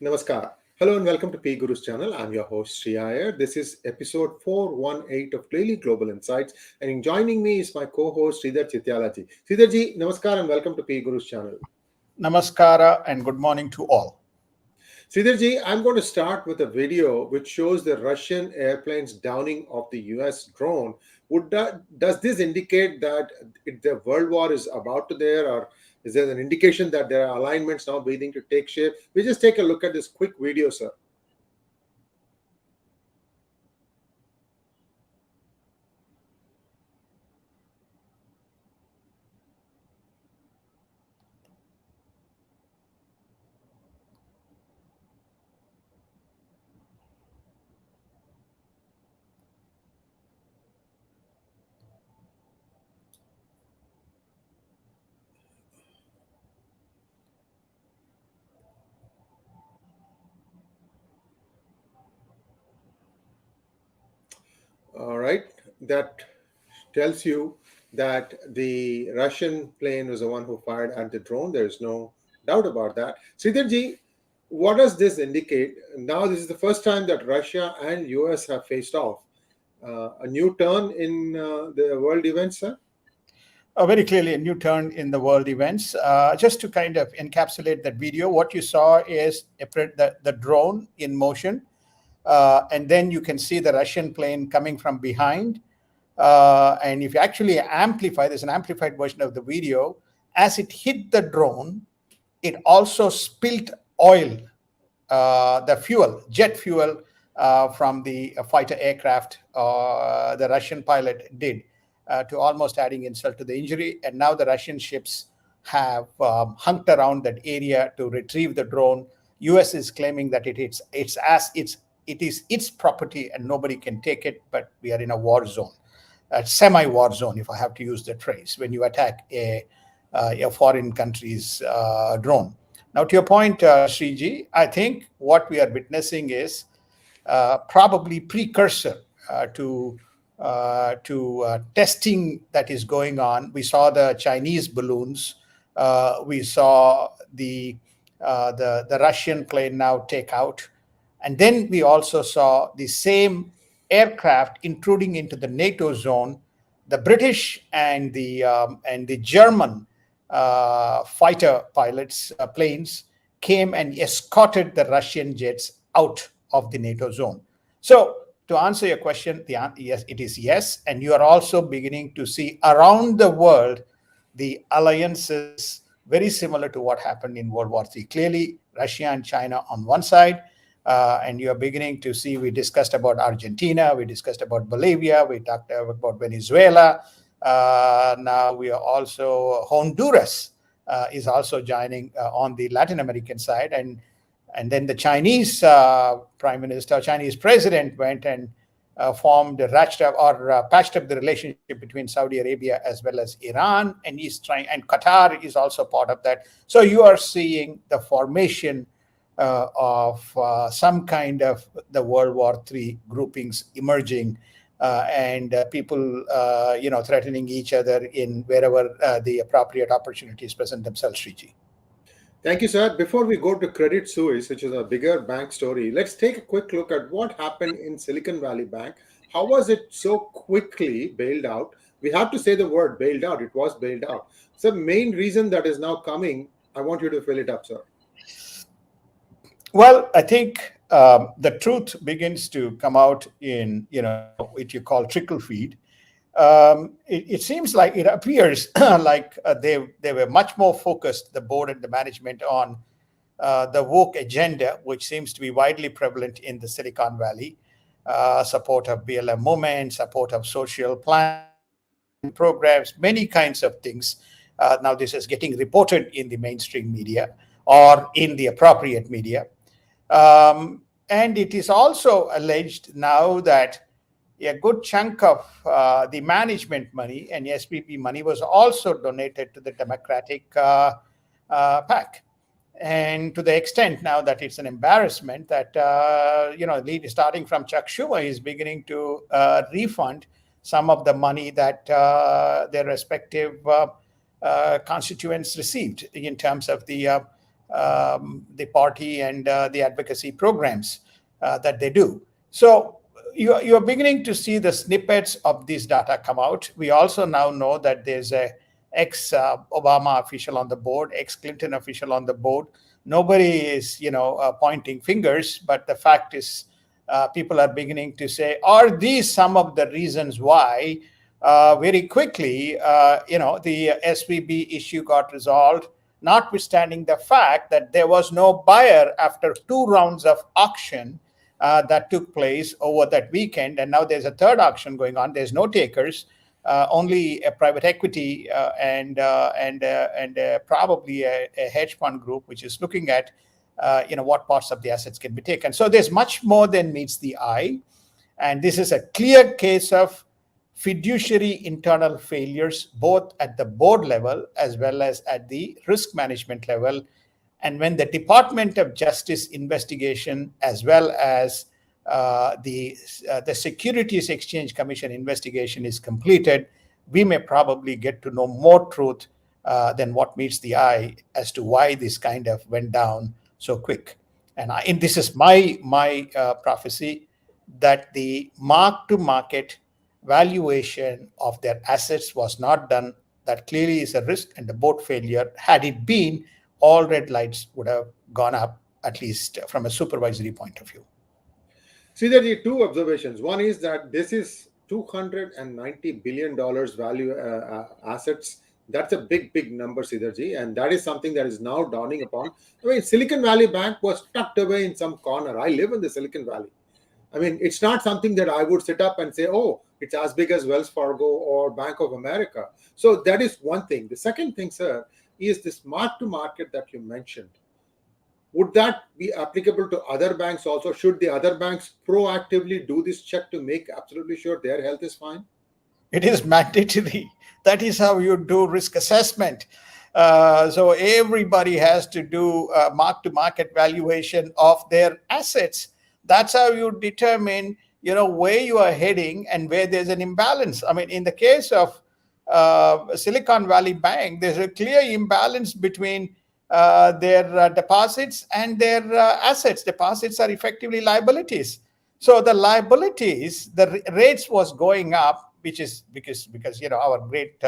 Namaskar. Hello and welcome to PGurus channel. I'm your host Sri Iyer. This is episode 418 of Daily Global Insights, and joining me is my co-host 𝗜𝙧𝙤𝙬𝙤. Sridharji, Namaskar and welcome to PGurus channel. Namaskara and good morning to all. Sridharji, I'm going to start with a video which shows the Russian airplanes downing of the US drone. Does this indicate that the world war is about to there, or is there an indication that there are alignments now beginning to take shape? We just take a look at this quick video, sir. All right, that tells you that the Russian plane was the one who fired at the drone. There's no doubt about that. Sridharji, what does this indicate? Now, this is the first time that Russia and US have faced off. A new turn in the world events, sir? Very clearly a new turn in the world events. Just to kind of encapsulate that video, what you saw is the drone in motion. And then you can see the Russian plane coming from behind. And if you actually amplify, there's an amplified version of the video. As it hit the drone, it also spilt oil, the fuel, jet fuel from the fighter aircraft the Russian pilot did, to almost adding insult to the injury. And now the Russian ships have hunked around that area to retrieve the drone. US is claiming that it is its property and nobody can take it, but we are in a war zone, a semi-war zone, if I have to use that phrase, when you attack a foreign country's drone. Now, to your point, Sriji, I think what we are witnessing is probably precursor to testing that is going on. We saw the Chinese balloons. We saw the Russian plane now take out. And then we also saw the same aircraft intruding into the NATO zone. The British and the German fighter pilots, planes, came and escorted the Russian jets out of the NATO zone. So to answer your question, yes, it is yes. And you are also beginning to see around the world the alliances very similar to what happened in World War III. Clearly, Russia and China on one side, and you are beginning to see, we discussed about Argentina, we discussed about Bolivia, we talked about Venezuela. Now we are also, Honduras is also joining on the Latin American side. And then the Chinese prime minister, Chinese president went and patched up the relationship between Saudi Arabia as well as Iran, and and Qatar is also part of that. So you are seeing the formation of some kind of the World War III groupings emerging, and people, threatening each other in wherever the appropriate opportunities present themselves, Sriji. Thank you, sir. Before we go to Credit Suisse, which is a bigger bank story, let's take a quick look at what happened in Silicon Valley Bank. How was it so quickly bailed out? We have to say the word bailed out. It was bailed out. So the main reason that is now coming, I want you to fill it up, sir. Well, I think the truth begins to come out in, what you call trickle feed. It seems like, it appears like they were much more focused, the board and the management, on the woke agenda, which seems to be widely prevalent in the Silicon Valley, support of BLM movement, support of social plan programs, many kinds of things. Now this is getting reported in the mainstream media or in the appropriate media. And it is also alleged now that a good chunk of the management money and SPP money was also donated to the Democratic PAC. And to the extent now that it's an embarrassment that, starting from Chuck Schumer is beginning to refund some of the money that their respective constituents received in terms of the the party and the advocacy programs that they do. So you're beginning to see the snippets of this data come out. We also now know that there's a ex-Obama official on the board, ex-Clinton official on the board. Nobody is, pointing fingers, but the fact is, people are beginning to say, are these some of the reasons why very quickly, the SVB issue got resolved, notwithstanding the fact that there was no buyer after 2 rounds of auction that took place over that weekend. And now there's a third auction going on. There's no takers, only a private equity and probably a hedge fund group, which is looking at what parts of the assets can be taken. So there's much more than meets the eye. And this is a clear case of fiduciary internal failures, both at the board level as well as at the risk management level. And when the Department of Justice investigation, as well as the Securities Exchange Commission investigation is completed, we may probably get to know more truth than what meets the eye as to why this kind of went down so quick. And this is my prophecy, that the mark-to-market valuation of their assets was not done. That clearly is a risk and a board failure. Had it been, all red lights would have gone up, at least from a supervisory point of view. See, there are 2 observations. One is that this is $290 billion value assets. That's a big number, Sridharji, and that is something that is now dawning upon. I mean, Silicon Valley Bank was tucked away in some corner. I live in the Silicon Valley. I mean, it's not something that I would sit up and say, oh, it's as big as Wells Fargo or Bank of America. So that is one thing. The second thing, sir, is this mark-to-market that you mentioned. Would that be applicable to other banks also? Should the other banks proactively do this check to make absolutely sure their health is fine? It is mandatory. That is how you do risk assessment. So everybody has to do mark-to-market valuation of their assets. That's how you determine, where you are heading and where there's an imbalance. I mean, in the case of Silicon Valley Bank, there's a clear imbalance between their deposits and their assets. Deposits are effectively liabilities. So the liabilities, the rates was going up, which is because our great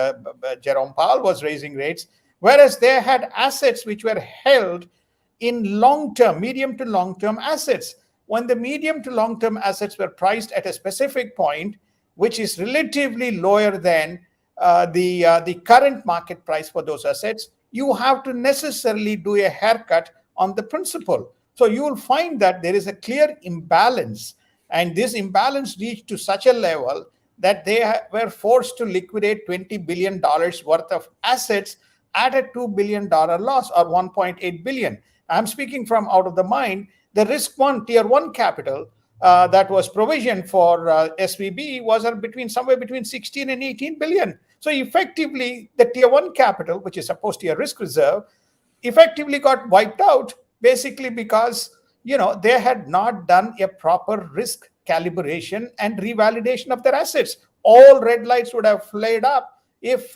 Jerome Powell was raising rates, whereas they had assets which were held in long-term, medium to long-term assets. When the medium to long-term assets were priced at a specific point, which is relatively lower than the current market price for those assets, you have to necessarily do a haircut on the principal. So you will find that there is a clear imbalance, and this imbalance reached to such a level that they were forced to liquidate $20 billion worth of assets at a $2 billion loss, or $1.8 billion. I'm speaking from out of the mind. The risk one, tier one capital that was provisioned for SVB was somewhere between 16 and 18 billion. So effectively, the tier one capital, which is supposed to be a risk reserve, effectively got wiped out, basically because they had not done a proper risk calibration and revalidation of their assets. All red lights would have flared up if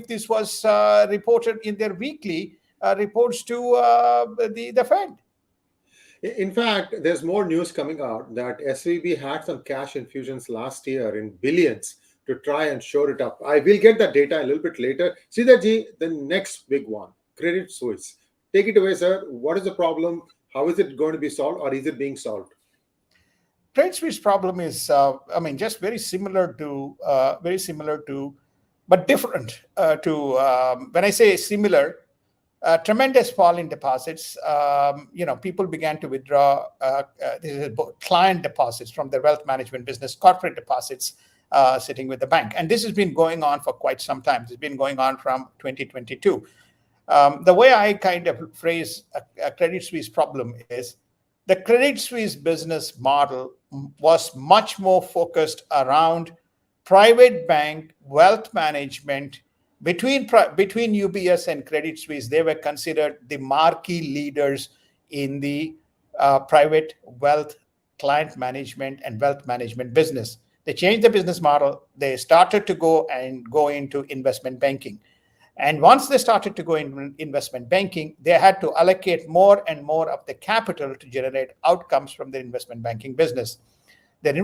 this was reported in their weekly reports to the Fed. In fact, there's more news coming out that SVB had some cash infusions last year in billions to try and shore it up. I will get that data a little bit later. Sridharji, the next big one, Credit Suisse. Take it away, sir. What is the problem? How is it going to be solved, or is it being solved? Credit Suisse problem is, just very similar to, but different to, when I say similar, tremendous fall in deposits. People began to withdraw this is both client deposits from their wealth management business, corporate deposits sitting with the bank. And this has been going on for quite some time. It's been going on from 2022. The way I kind of phrase a Credit Suisse problem is the Credit Suisse business model was much more focused around private bank wealth management. Between UBS and Credit Suisse, they were considered the marquee leaders in the private wealth client management and wealth management business. They changed the business model. They started to go into investment banking. And once they started to go in investment banking, they had to allocate more and more of the capital to generate outcomes from their investment banking business. Their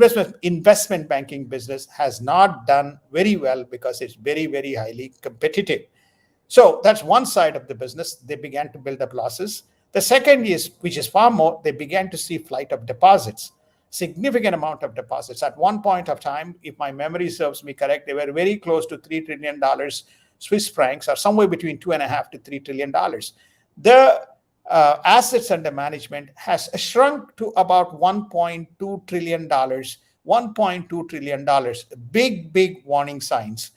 investment banking business has not done very well because it's very, very highly competitive. So that's one side of the business. They began to build up losses. The second is, which is far more, they began to see flight of deposits, significant amount of deposits. At one point of time, if my memory serves me correct, they were very close to $3 trillion Swiss francs, or somewhere between $2.5 to $3 trillion. The assets under management has shrunk to about $1.2 trillion. $1.2 trillion, big warning signs.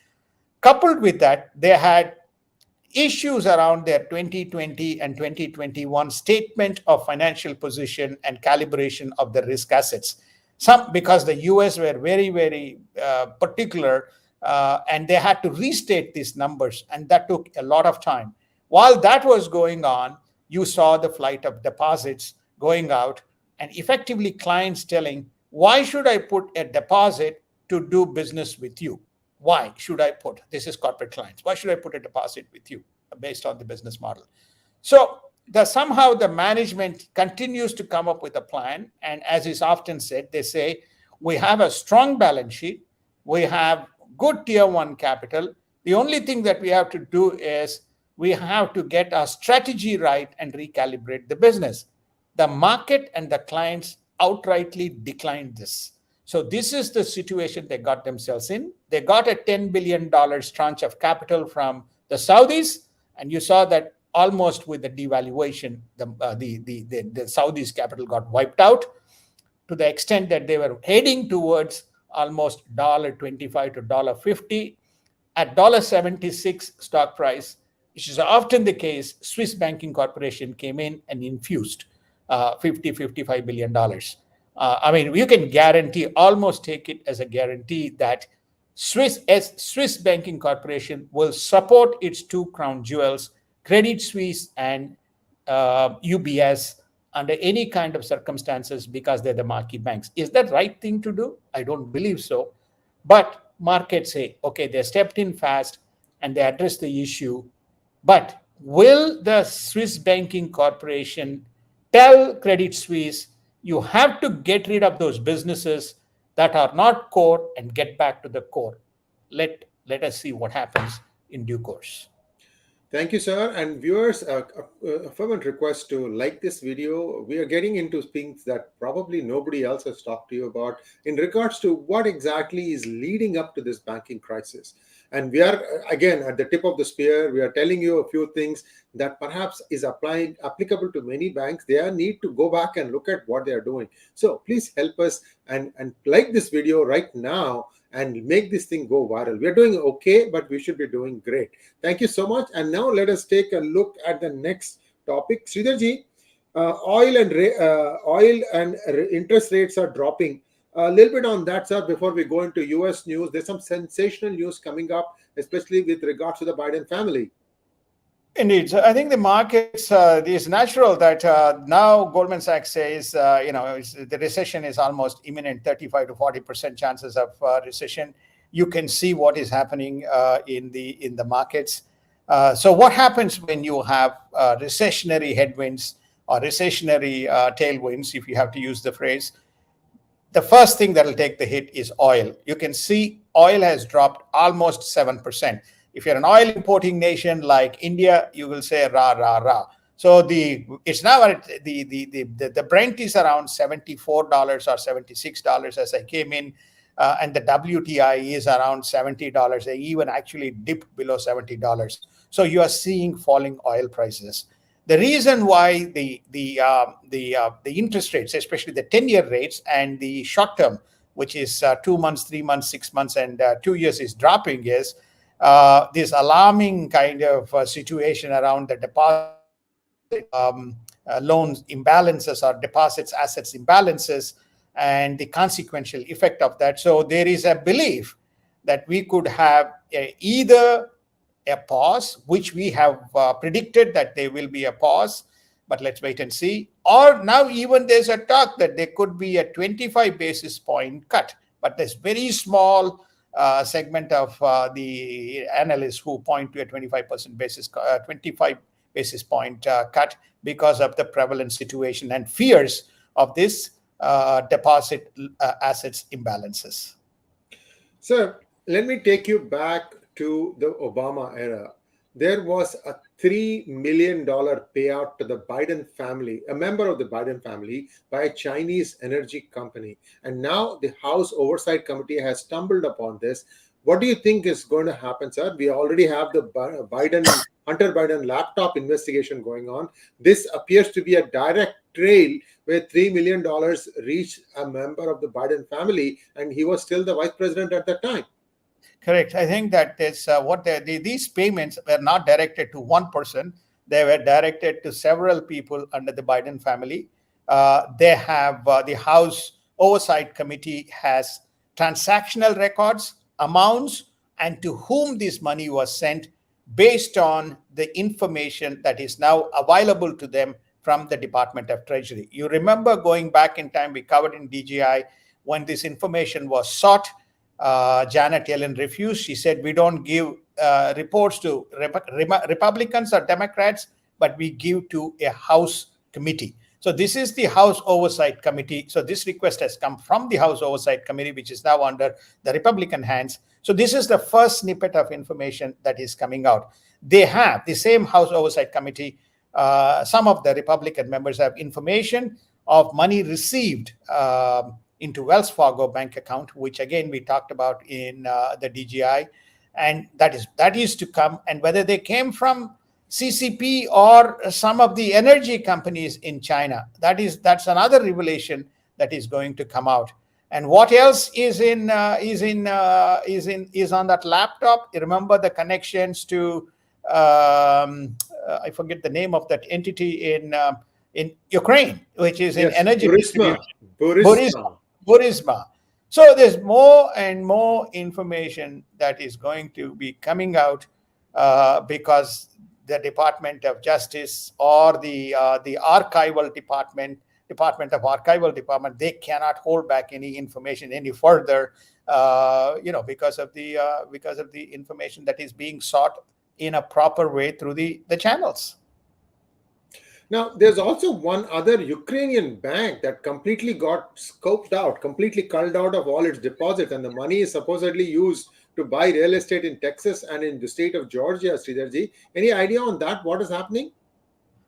Coupled with that, they had issues around their 2020 and 2021 statement of financial position and calibration of the risk assets. Some because the US were very particular, and they had to restate these numbers, and that took a lot of time. While that was going on, you saw the flight of deposits going out, and effectively clients telling, why should I put a deposit to do business with you? Why should I put, this is corporate clients, why should I put a deposit with you based on the business model? So somehow the management continues to come up with a plan. And as is often said, they say, we have a strong balance sheet, we have good tier one capital. The only thing that we have to do is we have to get our strategy right and recalibrate the business. The market and the clients outrightly declined this. So this is the situation they got themselves in. They got a $10 billion tranche of capital from the Saudis, and you saw that almost with the devaluation, the Saudis' capital got wiped out to the extent that they were heading towards almost $1.25 to $1.50. At $1.76 stock price, which is often the case, Swiss Banking Corporation came in and infused $55 billion. I mean, you can guarantee, almost take it as a guarantee, that Swiss Banking Corporation will support its two crown jewels, Credit Suisse and UBS, under any kind of circumstances because they're the marquee banks. Is that right thing to do? I don't believe so. But markets say, okay, they stepped in fast and they addressed the issue. But will the Swiss Banking Corporation tell Credit Suisse, you have to get rid of those businesses that are not core and get back to the core? Let us see what happens in due course. Thank you, sir. And viewers, a fervent request to like this video. We are getting into things that probably nobody else has talked to you about in regards to what exactly is leading up to this banking crisis. And we are, again, at the tip of the spear. We are telling you a few things that perhaps is applicable to many banks. They need to go back and look at what they are doing. So please help us and like this video right now and make this thing go viral. We're doing okay, but we should be doing great. Thank you so much. And now let us take a look at the next topic. Sridharji, oil and interest rates are dropping. A little bit on that, sir, before we go into US news. There's some sensational news coming up, especially with regards to the Biden family. Indeed. So I think the markets, it's natural that now Goldman Sachs says, the recession is almost imminent, 35 to 40% chances of recession. You can see what is happening in the markets. So what happens when you have recessionary headwinds or recessionary tailwinds, if you have to use the phrase? The first thing that will take the hit is oil. You can see oil has dropped almost 7%. If you're an oil importing nation like India, you will say rah, rah, rah. So it's now at the Brent is around $74 or $76 as I came in, and the WTI is around $70. They even actually dipped below $70. So you are seeing falling oil prices. The reason why the interest rates, especially the 10-year rates and the short term, which is 2 months, 3 months, 6 months, and 2 years is dropping is this alarming kind of situation around the deposit loans imbalances or deposits assets imbalances and the consequential effect of that. So there is a belief that we could have either a pause, which we have predicted that there will be a pause, but let's wait and see. Or now even there's a talk that there could be a 25 basis point cut, but there's very small segment of the analysts who point to a 25 basis point cut because of the prevalent situation and fears of this deposit assets imbalances. Sir, let me take you back to the Obama era. There was a $3 million payout to the Biden family, a member of the Biden family, by a Chinese energy company. And now the House Oversight Committee has stumbled upon this. What do you think is going to happen, sir? We already have the Hunter Biden laptop investigation going on. This appears to be a direct trail where $3 million reached a member of the Biden family, and he was still the vice president at that time. Correct. I think that is these payments were not directed to one person. They were directed to several people under the Biden family. They have the House Oversight Committee has transactional records, amounts, and to whom this money was sent based on the information that is now available to them from the Department of Treasury. You remember going back in time, we covered in DGI when this information was sought. Janet Yellen refused. She said, we don't give reports to Republicans or Democrats, but we give to a House committee. So this is the House Oversight Committee. So this request has come from the House Oversight Committee, which is now under the Republican hands. So this is the first snippet of information that is coming out. They have the same House Oversight Committee. Some of the Republican members have information of money received into Wells Fargo bank account, which again we talked about in the DGI, and that is to come. And whether they came from CCP or some of the energy companies in China, that's another revelation that is going to come out. And what else is on that laptop? You remember the connections to I forget the name of that entity in Ukraine, which is in energy distribution. Burisma. So there's more and more information that is going to be coming out because the Department of Justice or the Archival Department of Archival Department, they cannot hold back any information any further, because of the information that is being sought in a proper way through the channels. Now, there's also one other Ukrainian bank that completely got scoped out, completely culled out of all its deposits, and the money is supposedly used to buy real estate in Texas and in the state of Georgia, Sridharji. Any idea on that? What is happening?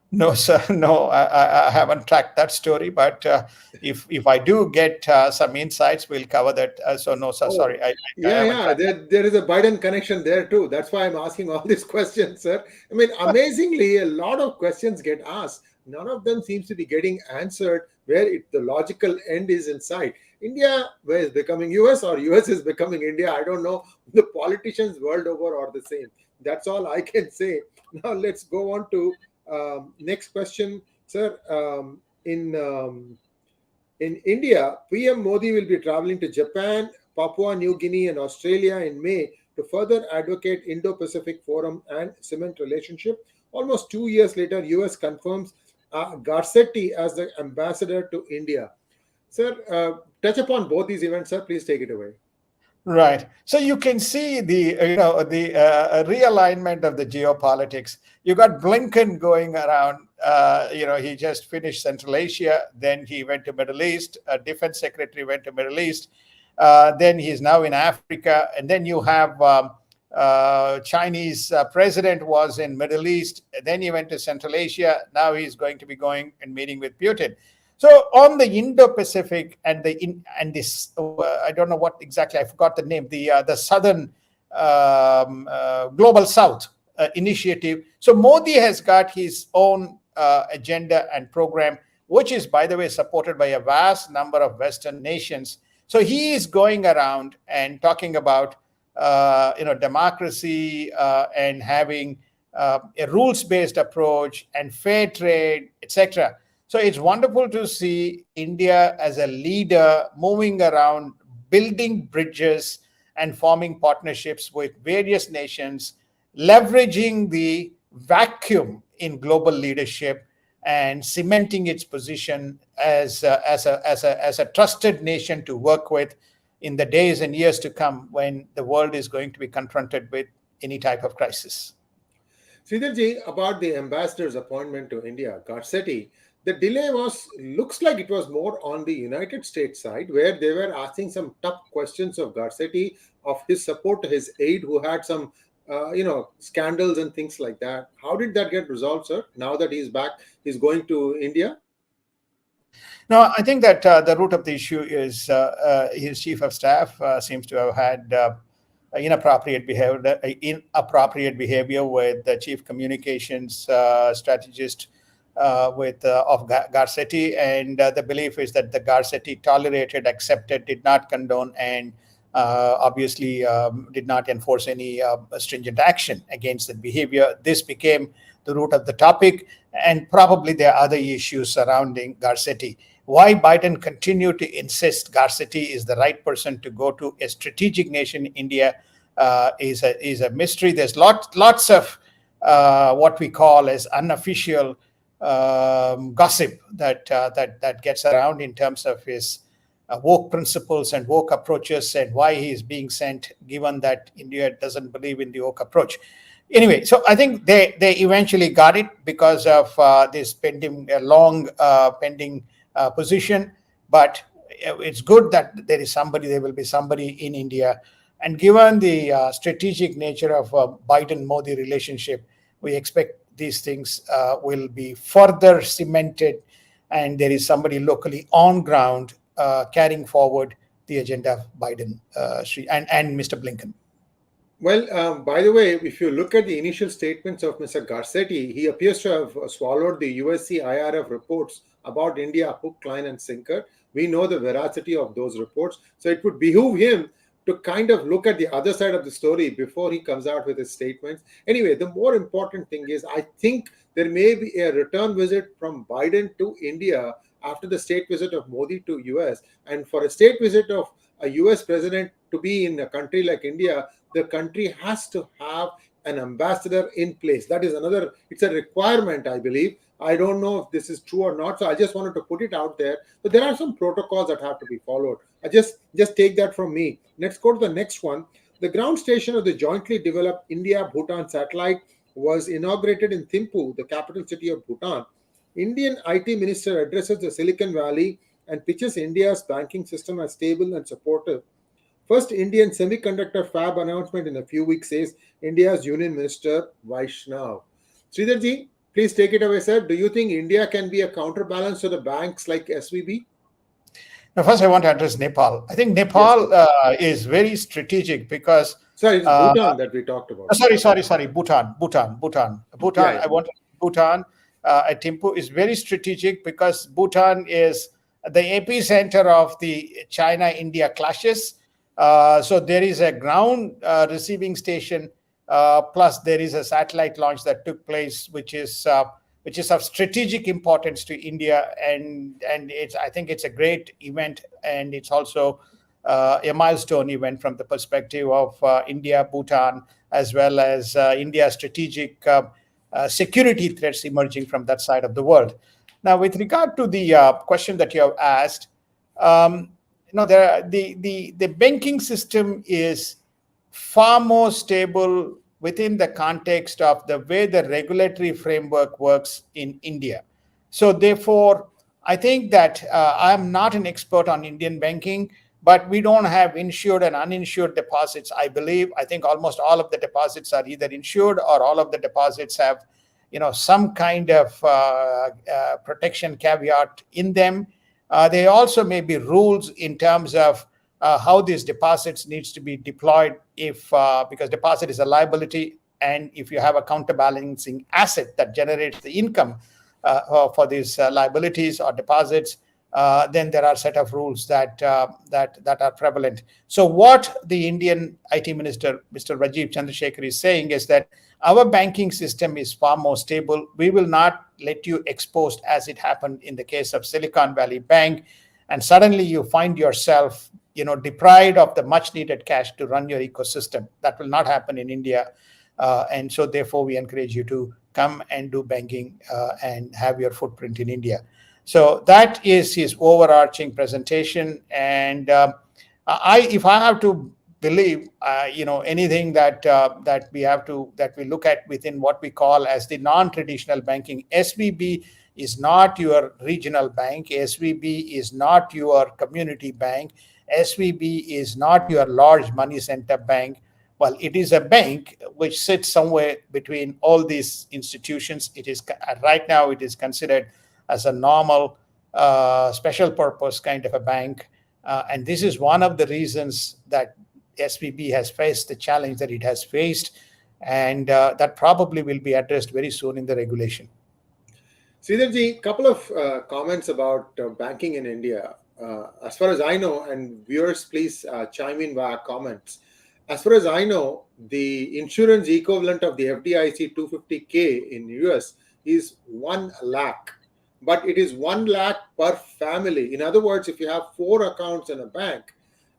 No, sir. No, I haven't tracked that story. But if I do get some insights, we'll cover that. So no, sir. Sorry. There is a Biden connection there too. That's why I'm asking all these questions, sir. I mean, amazingly, a lot of questions get asked. None of them seems to be getting answered where the logical end is in sight. India is becoming US or US is becoming India. I don't know. The politicians world over are the same. That's all I can say. Now let's go on to next question, sir. In India, PM Modi will be traveling to Japan, Papua New Guinea, and Australia in May to further advocate Indo-Pacific Forum and cement relationship. Almost 2 years later, US confirms 𝙒𝙖𝙬𝙤𝙦 as the ambassador to India. Sir, touch upon both these events, sir. Please take it away. Right. So you can see the realignment of the geopolitics. You got Blinken going around. He just finished Central Asia. Then he went to Middle East. Defense Secretary went to Middle East. Then he's now in Africa. And then you have Chinese president was in Middle East. Then he went to Central Asia. Now he's going to be going and meeting with Putin. So on the Indo-Pacific and this, I don't know what exactly, I forgot the name, the Southern Global South initiative. So Modi has got his own agenda and program, which is, by the way, supported by a vast number of Western nations. So he is going around and talking about, democracy and having a rules-based approach and fair trade, etc. So it's wonderful to see India as a leader moving around, building bridges and forming partnerships with various nations, leveraging the vacuum in global leadership and cementing its position as a trusted nation to work with. in the days and years to come when the world is going to be confronted with any type of crisis. Sridharji, about the ambassador's appointment to India, 𝙤𝙬𝙤, the delay looks like it was more on the United States side, where they were asking some tough questions of 𝙤𝙬𝙤, of his support to his aide, who had some, scandals and things like that. How did that get resolved, sir? Now that he's back, he's going to India. No, I think that the root of the issue is his chief of staff seems to have had inappropriate behavior with the chief communications strategist of 𝙤𝙤𝙤, and the belief is that the 𝙤𝙤𝙤 tolerated, accepted, did not condone, and obviously did not enforce any stringent action against that behavior. This became the root of the topic, and probably there are other issues surrounding 𝙤𝙤𝙤. Why Biden continued to insist 𝙤𝙤𝙤 is the right person to go to a strategic nation, India, is a mystery. There's lots of what we call as unofficial gossip that gets around in terms of his woke principles and woke approaches, and why he is being sent, given that India doesn't believe in the woke approach. Anyway, so I think they eventually got it because of this long pending position. But it's good that there will be somebody in India. And given the strategic nature of Biden-Modi relationship, we expect these things will be further cemented, and there is somebody locally on ground carrying forward the agenda of Biden and Mr. Blinken. Well, by the way, if you look at the initial statements of Mr. 𝙤𝙤𝙤, he appears to have swallowed the USC IRF reports about India hook, line, and sinker. We know the veracity of those reports. So it would behoove him to kind of look at the other side of the story before he comes out with his statements. Anyway, the more important thing is, I think there may be a return visit from Biden to India after the state visit of Modi to US. And for a state visit of a US president to be in a country like India, the country has to have an ambassador in place. That is it's a requirement, I believe. I don't know if this is true or not, so I just wanted to put it out there. But there are some protocols that have to be followed. I just take that from me. Let's go to the next one. The ground station of the jointly developed India-Bhutan satellite was inaugurated in Thimphu, the capital city of Bhutan. Indian IT minister addresses the Silicon Valley and pitches India's banking system as stable and supportive. First Indian semiconductor fab announcement in a few weeks, says India's Union Minister Vaishnav. Sridharji, please take it away, sir. Do you think India can be a counterbalance to the banks like SVB? Now, first, I want to address Nepal. I think Nepal is very strategic because... Sorry, it's Bhutan that we talked about. Sorry. Bhutan. Yeah. I want Bhutan at Thimphu is very strategic because Bhutan is the epicenter of the China-India clashes. So there is a ground receiving station, plus there is a satellite launch that took place, which is of strategic importance to India, and I think it's a great event, and it's also a milestone event from the perspective of India, Bhutan, as well as India's strategic security threats emerging from that side of the world. Now, with regard to the question that you have asked, the banking system is far more stable within the context of the way the regulatory framework works in India. So therefore, I think that I'm not an expert on Indian banking, but we don't have insured and uninsured deposits, I believe. I think almost all of the deposits are either insured or all of the deposits have, some kind of protection caveat in them. There also may be rules in terms of how these deposits needs to be deployed because deposit is a liability, and if you have a counterbalancing asset that generates the income for these liabilities or deposits, then there are a set of rules that are prevalent. So what the Indian IT Minister, Mr. Rajiv Chandrasekhar, is saying is that our banking system is far more stable. We will not let you exposed as it happened in the case of Silicon Valley Bank, and suddenly you find yourself, deprived of the much needed cash to run your ecosystem. That will not happen in India. And so therefore we encourage you to come and do banking and have your footprint in India. So that is his overarching presentation. And If I have to believe, anything that we look at within what we call as the non-traditional banking, SVB is not your regional bank. SVB is not your community bank. SVB is not your large money center bank. Well, it is a bank which sits somewhere between all these institutions. It is right now it is considered as a normal special purpose kind of a bank, and this is one of the reasons that SVB has faced the challenge that it has faced, and that probably will be addressed very soon in the regulation. Sridharji, couple of comments about banking in India. As far as I know, and viewers, please chime in via comments. As far as I know, the insurance equivalent of the FDIC 250K in US is 1 lakh, but it is 1 lakh per family. In other words, if you have 4 accounts in a bank,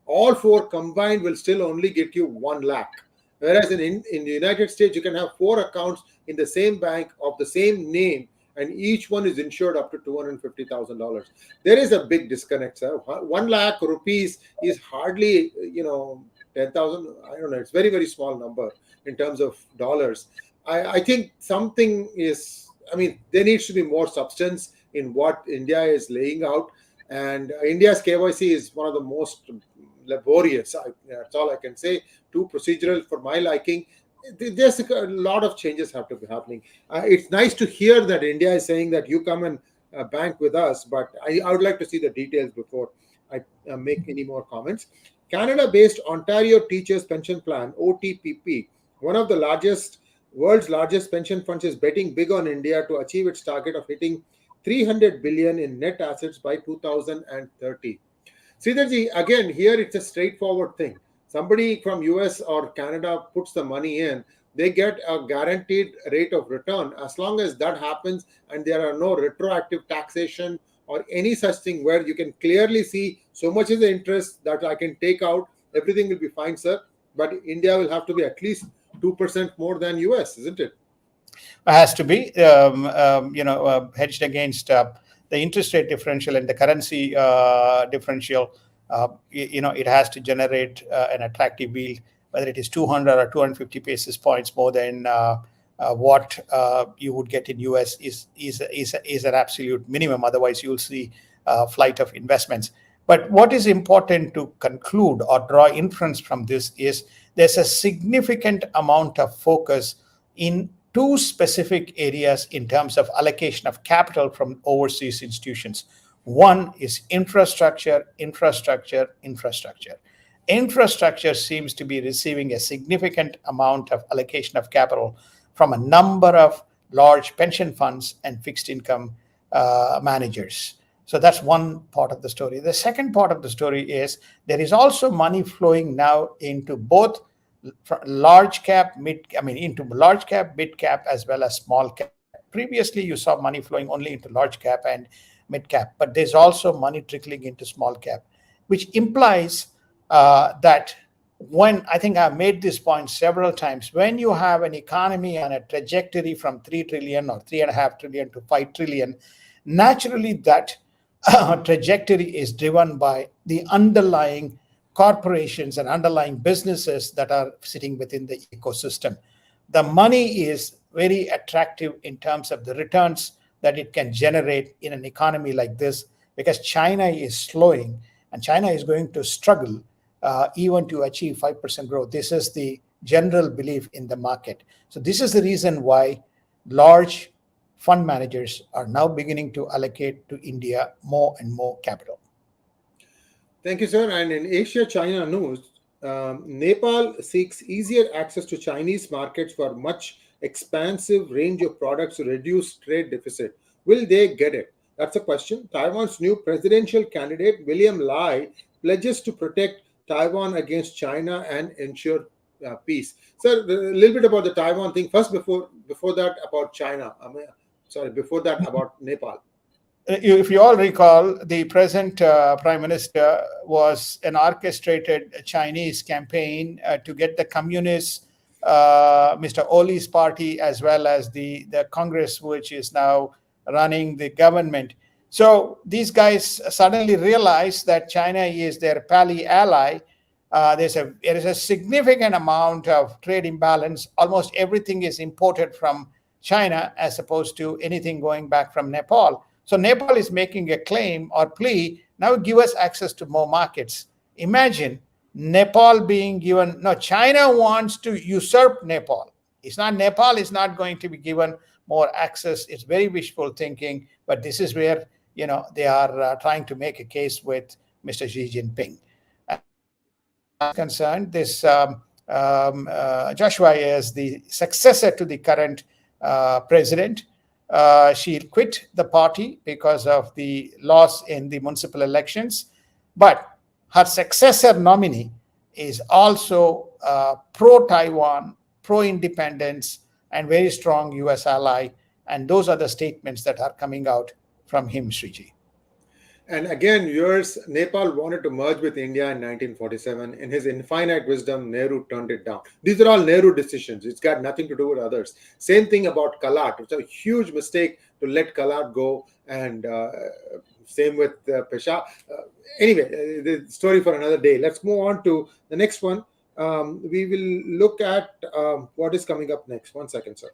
all 4 combined will still only get you 1 lakh. Whereas in the United States, you can have 4 accounts in the same bank of the same name, and each one is insured up to $250,000. There is a big disconnect, sir. 1 lakh rupees is hardly, 10,000. I don't know. It's very, very small number in terms of dollars. I think something is, there needs to be more substance in what India is laying out. And India's KYC is one of the most laborious. That's all I can say. Too procedural for my liking. There's a lot of changes have to be happening. It's nice to hear that India is saying that you come and bank with us, but I would like to see the details before I make any more comments. Canada-based Ontario Teachers Pension Plan, OTPP, one of the world's largest pension funds, is betting big on India to achieve its target of hitting 300 billion in net assets by 2030. Sridharji, again, here it's a straightforward thing. Somebody from US or Canada puts the money in, they get a guaranteed rate of return. As long as that happens and there are no retroactive taxation or any such thing where you can clearly see so much is the interest that I can take out, everything will be fine, sir. But India will have to be at least 2% more than US, isn't it? It has to be, hedged against the interest rate differential and the currency differential. It has to generate an attractive yield, whether it is 200 or 250 basis points more than what you would get in US is an absolute minimum. Otherwise, you'll see flight of investments. But what is important to conclude or draw inference from this is there's a significant amount of focus in 2 specific areas in terms of allocation of capital from overseas institutions. One is infrastructure. Infrastructure seems to be receiving a significant amount of allocation of capital from a number of large pension funds and fixed income managers. So that's one part of the story. The second part of the story is there is also money flowing now into both large cap, mid cap, as well as small cap. Previously, you saw money flowing only into large cap and mid cap, but there's also money trickling into small cap, which implies that when, I think I've made this point several times, when you have an economy on a trajectory from 3 trillion or 3.5 trillion to 5 trillion, naturally that trajectory is driven by the underlying corporations and underlying businesses that are sitting within the ecosystem. The money is very attractive in terms of the returns that it can generate in an economy like this, because China is slowing and China is going to struggle even to achieve 5% growth. This is the general belief in the market. So this is the reason why large fund managers are now beginning to allocate to India more and more capital. Thank you, sir. And in Asia-China news, Nepal seeks easier access to Chinese markets for much expansive range of products to reduce trade deficit. Will they get it? That's a question. Taiwan's new presidential candidate, William Lai, pledges to protect Taiwan against China and ensure peace. Sir, a little bit about the Taiwan thing first, before that about China. Before that about Nepal. If you all recall, the present Prime Minister was an orchestrated Chinese campaign to get the communists, Mr. Oli's party, as well as the Congress, which is now running the government, So these guys suddenly realize that China is their pally ally. There is a significant amount of trade imbalance. Almost everything is imported from China as opposed to anything going back from Nepal. So Nepal is making a claim or plea, now give us access to more markets. Imagine Nepal being given, no, China wants to usurp Nepal. It's not Nepal is not going to be given more access. It's very wishful thinking, but this is where they are trying to make a case with Mr. Xi Jinping. Concerned, this Joshua is the successor to the current president. She quit the party because of the loss in the municipal elections, but her successor nominee is also pro-Taiwan, pro-independence, and very strong U.S. ally. And those are the statements that are coming out from him, Sriji. And again, yours, Nepal wanted to merge with India in 1947. In his infinite wisdom, Nehru turned it down. These are all Nehru decisions. It's got nothing to do with others. Same thing about Kalat. It's a huge mistake to let Kalat go. And same with Peshawar. Anyway, the story for another day. Let's move on to the next one. We will look at what is coming up next. 1 second, sir.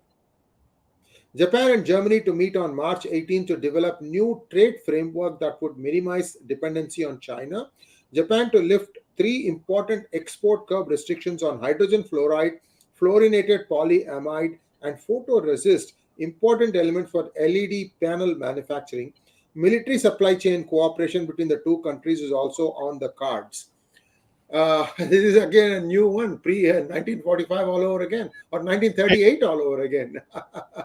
Japan and Germany to meet on March 18 to develop new trade framework that would minimize dependency on China. Japan to lift 3 important export curb restrictions on hydrogen fluoride, fluorinated polyamide, and photoresist, important elements for LED panel manufacturing. Military supply chain cooperation between the two countries is also on the cards. This is again a new one, pre-1945 all over again, or 1938 all over again.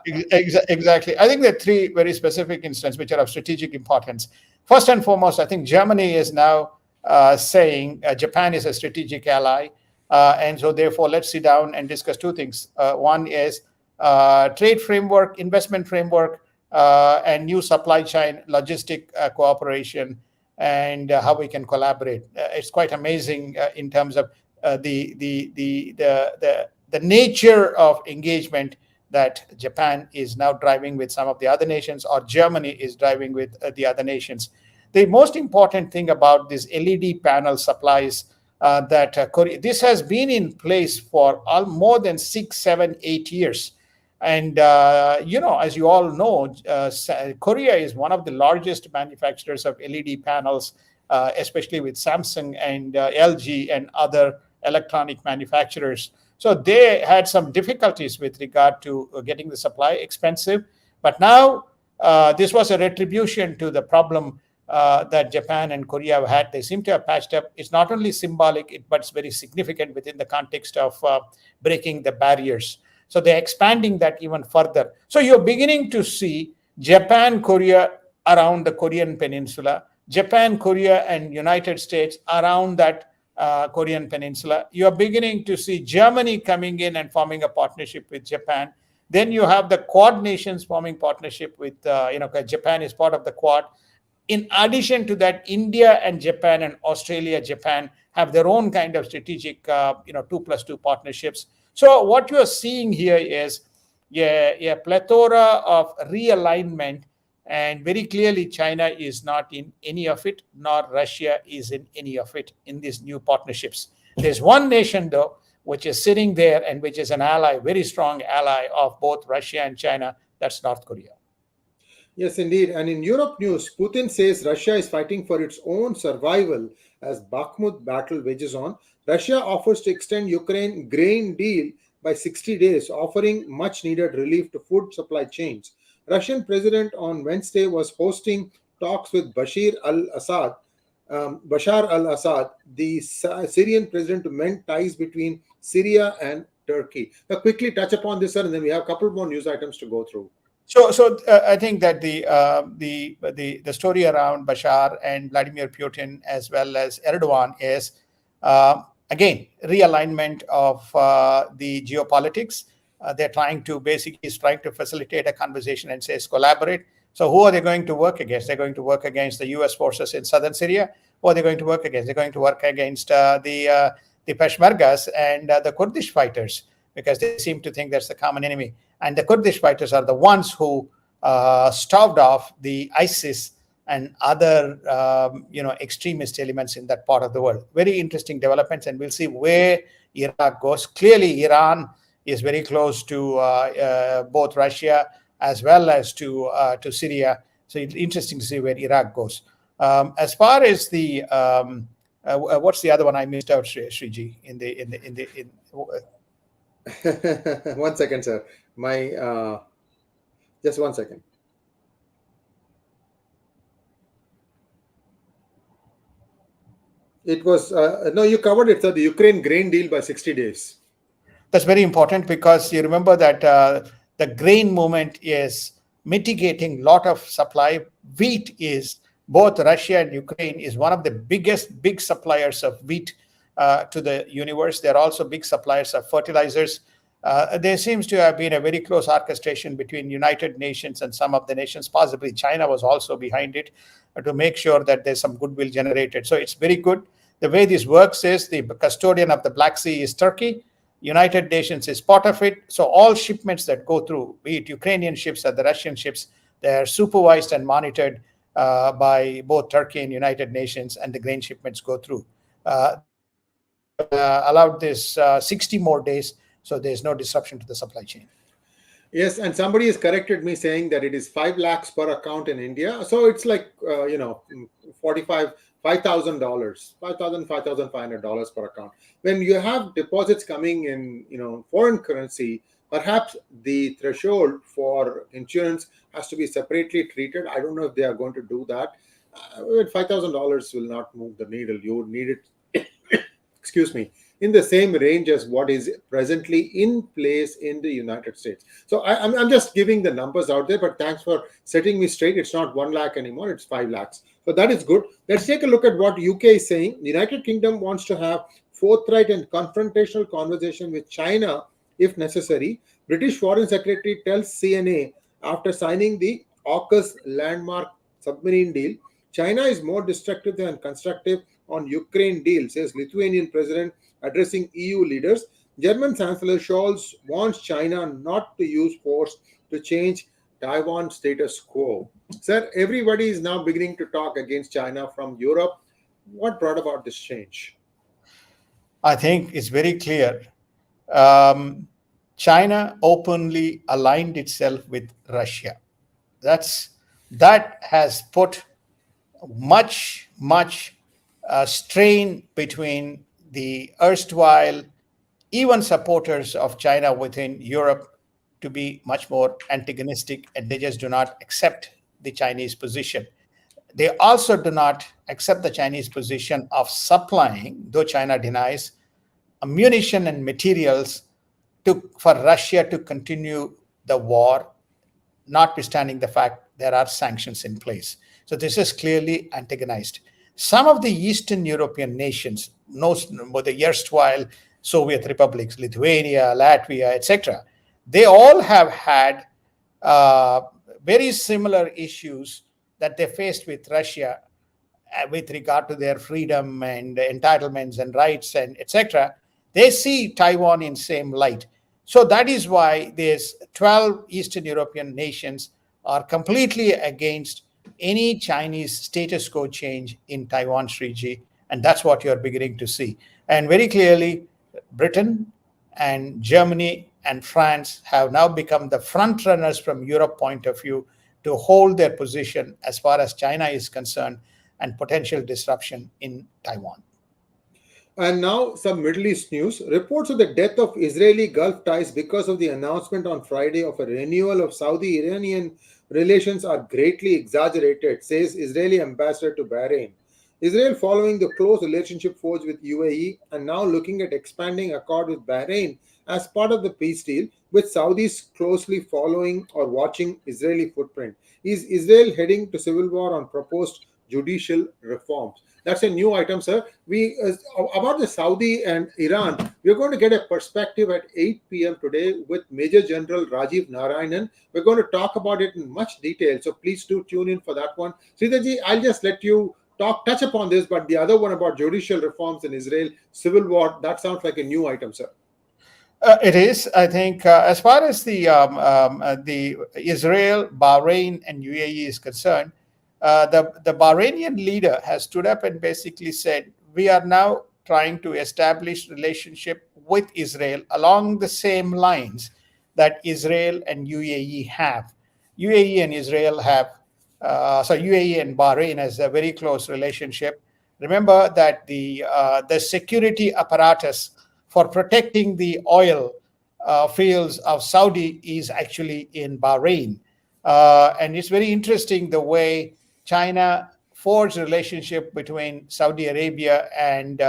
Exactly. I think there are 3 very specific instances which are of strategic importance. First and foremost, I think Germany is now saying Japan is a strategic ally. And so therefore, let's sit down and discuss 2 things. One is trade framework, investment framework, and new supply chain logistic cooperation, and how we can collaborate. It's quite amazing in terms of the nature of engagement that Japan is now driving with some of the other nations, or Germany is driving with the other nations. The most important thing about this LED panel supplies that Korea, this has been in place for more than 6, 7, 8 years. And, as you all know, Korea is one of the largest manufacturers of LED panels, especially with Samsung and LG and other electronic manufacturers. So they had some difficulties with regard to getting the supply expensive. But now this was a retribution to the problem that Japan and Korea have had. They seem to have patched up. It's not only symbolic, but it's very significant within the context of breaking the barriers. So they're expanding that even further. So you're beginning to see Japan, Korea around the Korean Peninsula, Japan, Korea, and United States around that Korean Peninsula. You're beginning to see Germany coming in and forming a partnership with Japan. Then you have the Quad nations forming partnership with, Japan is part of the Quad. In addition to that, India and Japan and Australia, Japan have their own kind of strategic, 2+2 partnerships. So what you are seeing here is a plethora of realignment, and very clearly China is not in any of it, nor Russia is in any of it in these new partnerships. There's one nation, though, which is sitting there and which is an ally, very strong ally of both Russia and China. That's North Korea. Yes, indeed. And in Europe news, Putin says Russia is fighting for its own survival as Bakhmut battle wages on. Russia offers to extend Ukraine grain deal by 60 days, offering much needed relief to food supply chains. Russian president on Wednesday was hosting talks with Bashar al-Assad, the Syrian president, to mend ties between Syria and Turkey. Now, quickly touch upon this, sir, and then we have a couple more news items to go through. So I think that the story around Bashar and Vladimir Putin as well as Erdogan is again realignment of the geopolitics. They're trying to facilitate a conversation and says collaborate. So who are they going to work against? They're going to work against the U.S. forces in southern Syria. Who are they going to work against? They're going to work against the Peshmergas and the Kurdish fighters, because they seem to think that's the common enemy. And the Kurdish fighters are the ones who starved off the ISIS and other extremist elements in that part of the world. Very interesting developments, and we'll see where Iraq goes. Clearly, Iran is very close to both Russia as well as to Syria. So it's interesting to see where Iraq goes. As far as the what's the other one I missed out, Shriji? One second, sir. Just 1 second. It was no, you covered it, sir. The Ukraine grain deal by 60 days. That's very important, because you remember that the grain movement is mitigating a lot of supply. Wheat is, both Russia and Ukraine is one of the big suppliers of wheat to the universe. They're also big suppliers of fertilizers. There seems to have been a very close orchestration between United Nations and some of the nations. Possibly China was also behind it to make sure that there's some goodwill generated. So it's very good. The way this works is the custodian of the Black Sea is Turkey. United Nations is part of it. So all shipments that go through, be it Ukrainian ships or the Russian ships, they're supervised and monitored by both Turkey and United Nations, and the grain shipments go through. Allowed this 60 more days, so there's no disruption to the supply chain. Yes, and somebody has corrected me saying that it is 5 lakhs per account in India. So it's like, $5,000, $5,500 per account. When you have deposits coming in, foreign currency, perhaps the threshold for insurance has to be separately treated. I don't know if they are going to do that. $5,000 will not move the needle. You would need it, excuse me, in the same range as what is presently in place in the United States. So I'm just giving the numbers out there, but thanks for setting me straight. It's not 1 lakh anymore, it's 5 lakhs. So that is good. Let's take a look at what UK is saying. The United Kingdom wants to have forthright and confrontational conversation with China if necessary. British Foreign Secretary tells CNA after signing the AUKUS landmark submarine deal, China is more destructive than constructive on Ukraine deal, says Lithuanian president addressing EU leaders. German Chancellor Scholz wants China not to use force to change Taiwan status quo. Sir, everybody is now beginning to talk against China from Europe. What brought about this change? I think it's very clear. China openly aligned itself with Russia. That has put much strain between the erstwhile even supporters of China within Europe to be much more antagonistic, and they just do not accept the Chinese position. They also do not accept the Chinese position of supplying, though China denies, ammunition and materials for Russia to continue the war, notwithstanding the fact there are sanctions in place. So this is clearly antagonized. Some of the Eastern European nations, the erstwhile Soviet republics, Lithuania, Latvia, etc., they all have had very similar issues that they faced with Russia with regard to their freedom and entitlements and rights and etc. They see Taiwan in same light. So that is why these 12 Eastern European nations are completely against any Chinese status quo change in Taiwan, Shriji, and that's what you're beginning to see. And very clearly, Britain and Germany and France have now become the front runners from Europe point of view to hold their position as far as China is concerned and potential disruption in Taiwan. And now some Middle East news. Reports of the death of Israeli Gulf ties because of the announcement on Friday of a renewal of Saudi-Iranian relations are greatly exaggerated, says Israeli ambassador to Bahrain. Israel, following the close relationship forged with UAE and now looking at expanding accord with Bahrain as part of the peace deal, with Saudis closely following or watching Israeli footprint. Is Israel heading to civil war on proposed judicial reforms? That's a new item, sir. About the Saudi and Iran, we're going to get a perspective at 8 p.m. today with Major General Rajiv Narayanan. We're going to talk about it in much detail, so please do tune in for that one. Sridharji, I'll just let you touch upon this, but the other one about judicial reforms in Israel, civil war, that sounds like a new item, sir. It is. I think as far as the Israel, Bahrain, and UAE is concerned, the Bahrainian leader has stood up and basically said, we are now trying to establish relationship with Israel along the same lines that Israel and UAE have. UAE and Israel have, UAE and Bahrain has a very close relationship. Remember that the security apparatus for protecting the oil fields of Saudi is actually in Bahrain. And it's very interesting the way China forged relationship between Saudi Arabia and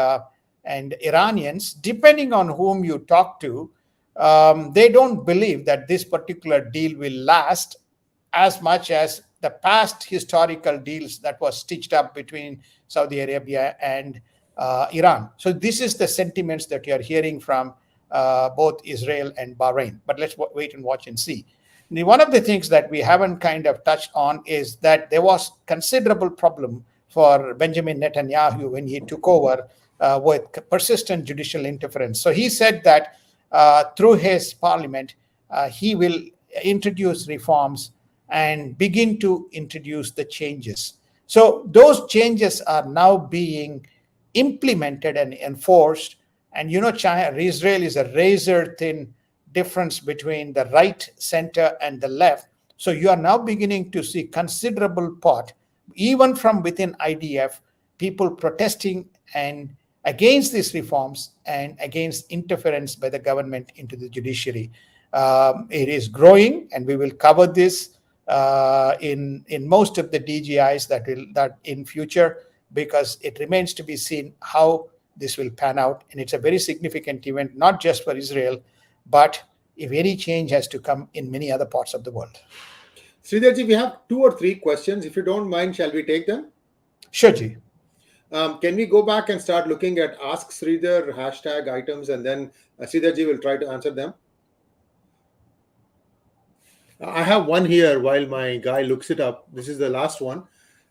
Iranians. Depending on whom you talk to, they don't believe that this particular deal will last as much as the past historical deals that was stitched up between Saudi Arabia and Iran. So this is the sentiments that you are hearing from both Israel and Bahrain. But let's wait and watch and see. One of the things that we haven't kind of touched on is that there was considerable problem for Benjamin Netanyahu when he took over with persistent judicial interference. So he said that through his parliament, he will introduce reforms and begin to introduce the changes. So those changes are now being implemented and enforced. And Israel is a razor thin difference between the right, center, and the left. So you are now beginning to see considerable part, even from within IDF, people protesting and against these reforms and against interference by the government into the judiciary. It is growing, and we will cover this in most of the DGIs that in future, because it remains to be seen how this will pan out. And it's a very significant event, not just for Israel, but if any change has to come in many other parts of the world. Sridharji, we have 2 or 3 questions. If you don't mind, shall we take them? Sure, Ji. Can we go back and start looking at Ask Sridhar hashtag items, and then Sridharji will try to answer them? I have one here while my guy looks it up. This is the last one.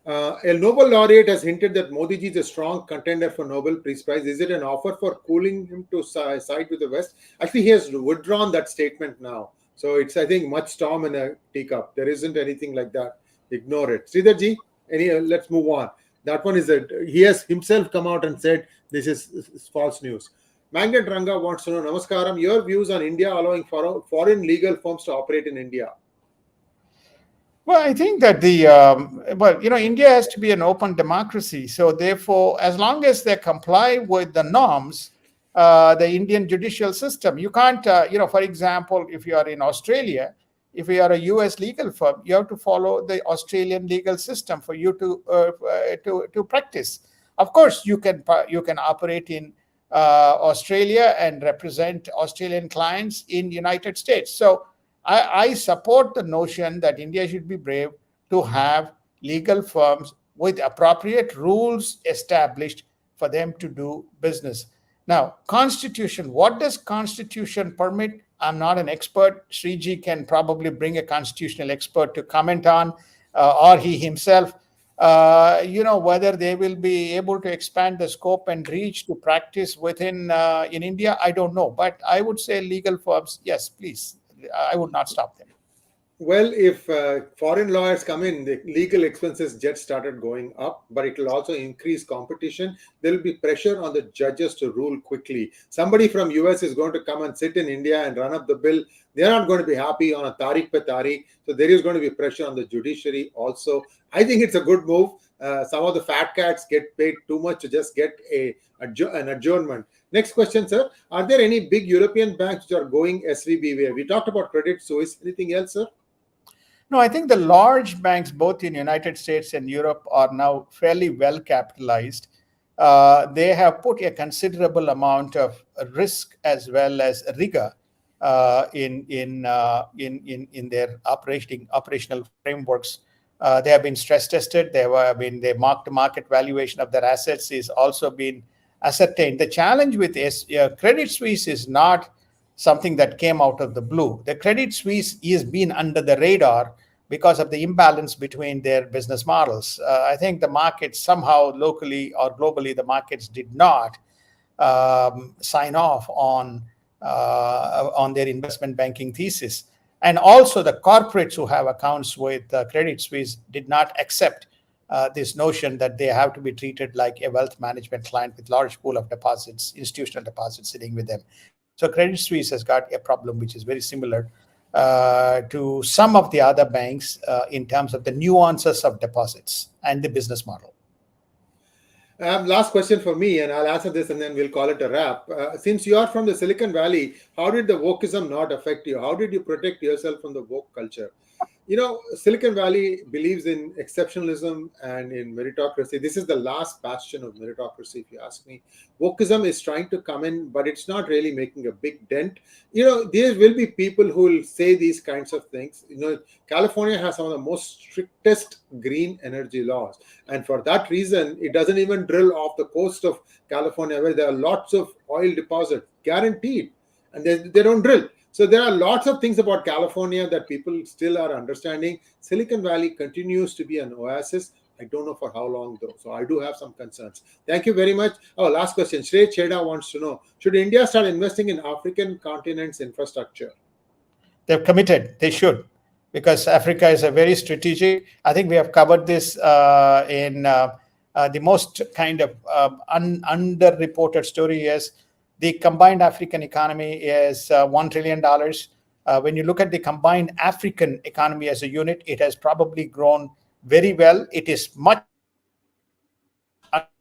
A Nobel laureate has hinted that Modi ji is a strong contender for Nobel Peace Prize. Is it an offer for cooling him to side with the West? Actually, he has withdrawn that statement now. So it's, I think, much storm in a teacup. There isn't anything like that. Ignore it. Sridharji, let's move on. That one is that he has himself come out and said this is false news. Magnet Ranga wants to know, Namaskaram, your views on India allowing foreign legal firms to operate in India. Well, I think that India has to be an open democracy. So therefore, as long as they comply with the norms, the Indian judicial system, you can't, for example, if you are in Australia, if you are a US legal firm, you have to follow the Australian legal system for you to practice. Of course, you can operate in Australia and represent Australian clients in United States. So I support the notion that India should be brave to have legal firms with appropriate rules established for them to do business. Now, Constitution, what does Constitution permit? I'm not an expert. Sriji can probably bring a constitutional expert to comment on, or he himself, whether they will be able to expand the scope and reach to practice within in India. I don't know. But I would say legal firms, yes, please. I would not stop them. Well, if foreign lawyers come in, the legal expenses just started going up, but it will also increase competition. There will be pressure on the judges to rule quickly. Somebody from US is going to come and sit in India and run up the bill. They're not going to be happy on a tariq pe tariq. So there is going to be pressure on the judiciary also. I think it's a good move. Some of the fat cats get paid too much to just get an adjournment. Next question, sir. Are there any big European banks which are going SVB way? We talked about Credit Suisse. Anything else, sir? No, I think the large banks, both in United States and Europe, are now fairly well capitalized. They have put a considerable amount of risk as well as rigor in their operational frameworks. They have been stress tested. They mark-to-market valuation of their assets is also been ascertained. The challenge with Credit Suisse is not something that came out of the blue. The Credit Suisse has been under the radar because of the imbalance between their business models. I think the markets somehow locally or globally, the markets did not sign off on their investment banking thesis. And also the corporates who have accounts with Credit Suisse did not accept this notion that they have to be treated like a wealth management client with large pool of deposits, institutional deposits sitting with them. So Credit Suisse has got a problem which is very similar to some of the other banks in terms of the nuances of deposits and the business model. Last question for me, and I'll answer this and then we'll call it a wrap. Since you are from the Silicon Valley, how did the wokeism not affect you? How did you protect yourself from the woke culture? You know, Silicon Valley believes in exceptionalism and in meritocracy. This is the last bastion of meritocracy, if you ask me. Wokeism is trying to come in, but it's not really making a big dent. You know, there will be people who will say these kinds of things. You know, California has some of the most strictest green energy laws. And for that reason, it doesn't even drill off the coast of California, where there are lots of oil deposits, guaranteed. And they don't drill. So there are lots of things about California that people still are understanding. Silicon Valley continues to be an oasis. I don't know for how long though. So I do have some concerns. Thank you very much. Oh, last question. 𝙒𝙖𝙤𝙬𝘼𝙥𝙥 wants to know, should India start investing in African continent's infrastructure? They're committed. They should, because Africa is a very strategic. I think we have covered this in the most kind of underreported story is the combined African economy is $1 trillion. When you look at the combined African economy as a unit, it has probably grown very well. It is much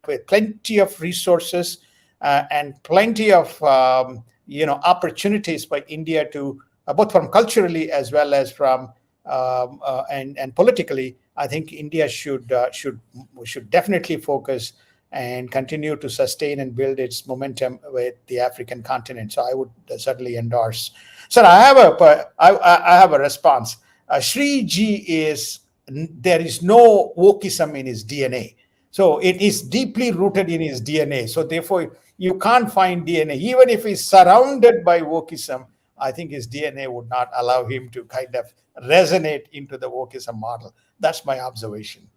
with plenty of resources and plenty of opportunities for India to both from culturally as well as from and politically. I think India should definitely focus and continue to sustain and build its momentum with the African continent. So I would certainly endorse. Sir, I have a response. 𝙒𝙗𝙤𝙬 is, there is no wokeism in his DNA. So it is deeply rooted in his DNA. So therefore, you can't find DNA. Even if he's surrounded by wokeism, I think his DNA would not allow him to kind of resonate into the wokeism model. That's my observation.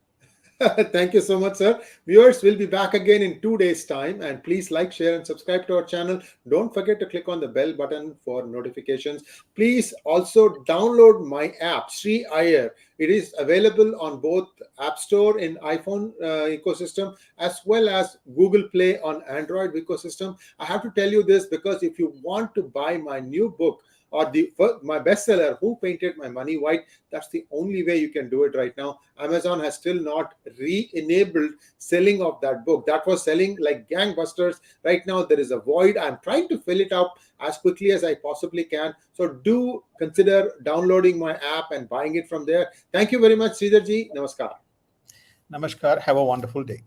Thank you so much, sir. Viewers, will be back again in 2 days' time. And please like, share, and subscribe to our channel. Don't forget to click on the bell button for notifications. Please also download my app, 𝙒𝙗𝙤𝙬. It is available on both App Store in iPhone ecosystem as well as Google Play on Android ecosystem. I have to tell you this because if you want to buy my new book, or my bestseller, Who Painted My Money White, that's the only way you can do it right now. Amazon has still not re-enabled selling of that book. That was selling like gangbusters. Right now, there is a void. I'm trying to fill it up as quickly as I possibly can. So do consider downloading my app and buying it from there. Thank you very much, 𝙒𝙗𝙤𝙬. Namaskar. Namaskar. Have a wonderful day.